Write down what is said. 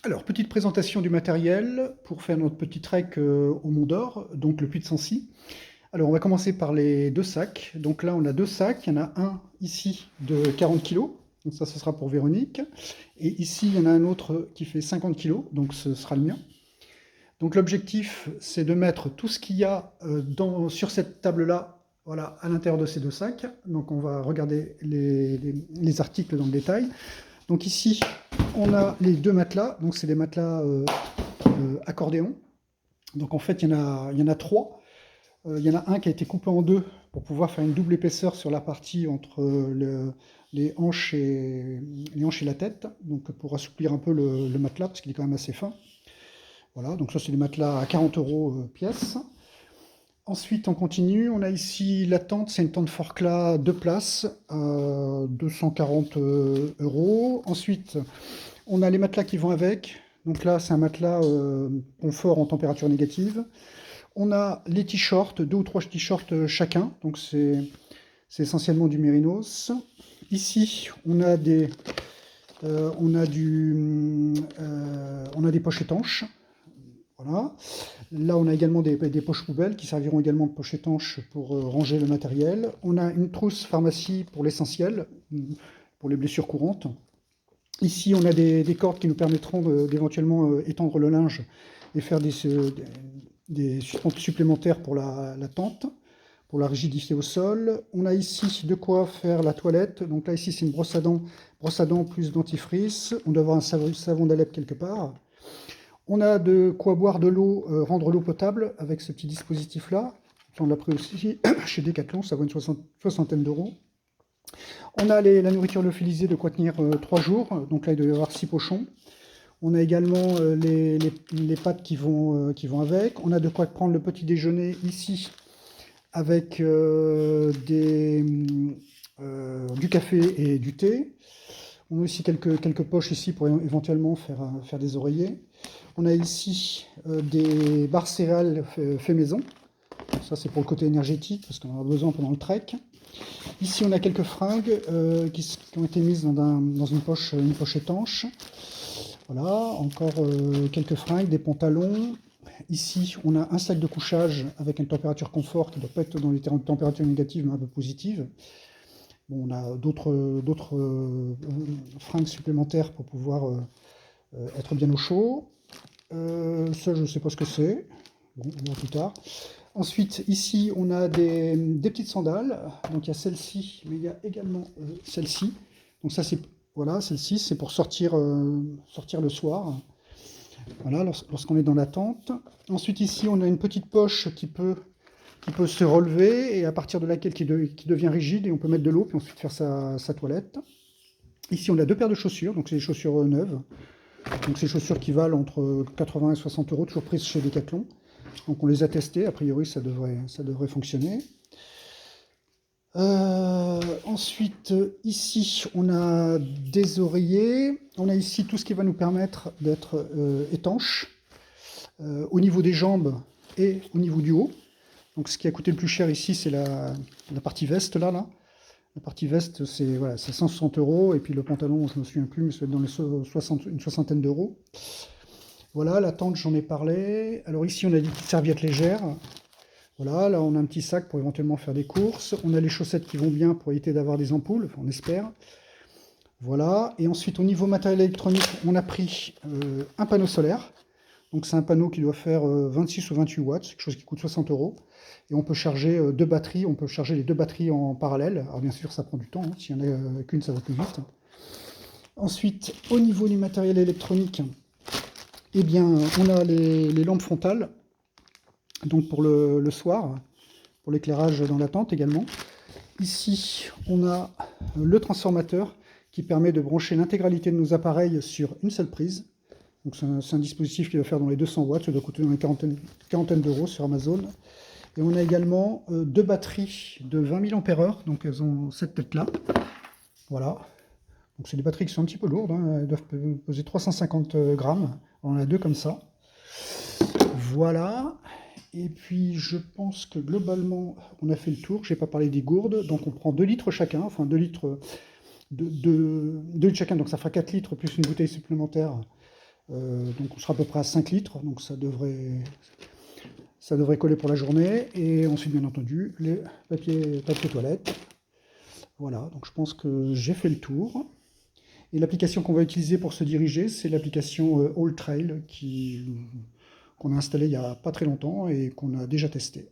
Alors, petite présentation du matériel pour faire notre petit trek au Mont d'Or, donc le Puy de Sancy. Alors, on va commencer par les deux sacs. Donc là, on a deux sacs. Il y en a un ici de 40 kilos. Donc ça, ce sera pour Véronique. Et ici, il y en a un autre qui fait 50 kilos. Donc ce sera le mien. Donc l'objectif, c'est de mettre tout ce qu'il y a sur cette table-là, voilà, à l'intérieur de ces deux sacs. Donc on va regarder les articles dans le détail. Donc ici, on a les deux matelas. Donc c'est des matelas accordéon. Donc en fait, il y en a trois. Il y en a un qui a été coupé en deux pour pouvoir faire une double épaisseur sur la partie entre les hanches et la tête, donc pour assouplir un peu le matelas, parce qu'il est quand même assez fin. Voilà, donc ça c'est des matelas à 40 euros pièce. Ensuite, on continue. On a ici la tente, c'est une tente Forclaz 2 places, 240 euros. Ensuite, on a les matelas qui vont avec. Donc là, c'est un matelas confort en température négative. On a les t-shirts, deux ou trois t-shirts chacun, donc c'est essentiellement du mérinos. Ici, on a des poches étanches. Voilà. Là, on a également des poches poubelles qui serviront également de poches étanches pour ranger le matériel. On a une trousse pharmacie pour l'essentiel, pour les blessures courantes. Ici, on a des cordes qui nous permettront d'éventuellement étendre le linge et faire des supplémentaires pour la tente, pour la rigidité au sol. On a ici de quoi faire la toilette. Donc là, ici, c'est une brosse à dents plus dentifrice. On doit avoir un savon d'Alep quelque part. On a de quoi boire de l'eau, rendre l'eau potable avec ce petit dispositif-là. On l'a pris aussi chez Decathlon, ça vaut une soixantaine d'euros. On a la nourriture lyophilisée de quoi tenir 3 jours. Donc là, il doit y avoir 6 pochons. On a également les pâtes qui vont avec. On a de quoi prendre le petit déjeuner ici avec du café et du thé. On a aussi quelques poches ici pour éventuellement faire des oreillers. On a ici des barres céréales fait maison. Ça, c'est pour le côté énergétique parce qu'on en a besoin pendant le trek. Ici, on a quelques fringues qui ont été mises dans une poche étanche. Voilà, encore quelques fringues, des pantalons. Ici, on a un sac de couchage avec une température confort qui ne doit pas être dans les températures négatives, mais un peu positives. Bon, on a d'autres fringues supplémentaires pour pouvoir être bien au chaud. Ça, je ne sais pas ce que c'est. Bon, on verra plus tard. Ensuite, ici, on a des petites sandales. Donc, il y a celle-ci, mais il y a également celle-ci. Donc, ça, c'est voilà, celle-ci, c'est pour sortir le soir. Voilà, lorsqu'on est dans la tente. Ensuite, ici, on a une petite poche qui peut se relever et à partir de laquelle qui devient rigide et on peut mettre de l'eau puis ensuite faire sa toilette. Ici, on a deux paires de chaussures, donc c'est des chaussures neuves. Donc, ces chaussures qui valent entre 80 et 60 euros, toujours prises chez Decathlon. Donc, on les a testées. A priori, ça devrait fonctionner. Ensuite, ici, on a des oreillers. On a ici tout ce qui va nous permettre d'être étanche au niveau des jambes et au niveau du haut. Donc, ce qui a coûté le plus cher ici, c'est la partie veste, là. La partie veste, c'est voilà, 160 euros. Et puis le pantalon, je ne me souviens plus, mais ça doit être dans une soixantaine d'euros. Voilà, la tente, j'en ai parlé. Alors ici, on a des petites serviettes légères. Voilà, là, on a un petit sac pour éventuellement faire des courses. On a les chaussettes qui vont bien pour éviter d'avoir des ampoules, enfin, on espère. Voilà, et ensuite, au niveau matériel électronique, on a pris un panneau solaire. Donc c'est un panneau qui doit faire 26 ou 28 watts, quelque chose qui coûte 60 euros. Et on peut charger deux batteries, on peut charger les deux batteries en parallèle. Alors bien sûr, ça prend du temps, hein. S'il n'y en a qu'une, ça va plus vite. Ensuite, au niveau du matériel électronique, eh bien, on a les lampes frontales, donc pour le soir, pour l'éclairage dans la tente également. Ici, on a le transformateur qui permet de brancher l'intégralité de nos appareils sur une seule prise. Donc c'est un dispositif qui va faire dans les 200 watts, ça doit coûter dans les quarantaine d'euros sur Amazon. Et on a également deux batteries de 20 000 ampères, donc elles ont cette tête-là. Voilà. Donc c'est des batteries qui sont un petit peu lourdes, hein. Elles doivent peser 350 grammes. On en a deux comme ça. Voilà. Et puis je pense que globalement, on a fait le tour. Je n'ai pas parlé des gourdes. Donc on prend 2 litres chacun, enfin 2 litres, 2 litres chacun, donc ça fera 4 litres plus une bouteille supplémentaire Donc on sera à peu près à 5 litres, donc ça devrait coller pour la journée. Et ensuite, bien entendu, les papiers toilettes. Voilà, donc je pense que j'ai fait le tour. Et l'application qu'on va utiliser pour se diriger, c'est l'application AllTrail qu'on a installée il n'y a pas très longtemps et qu'on a déjà testée.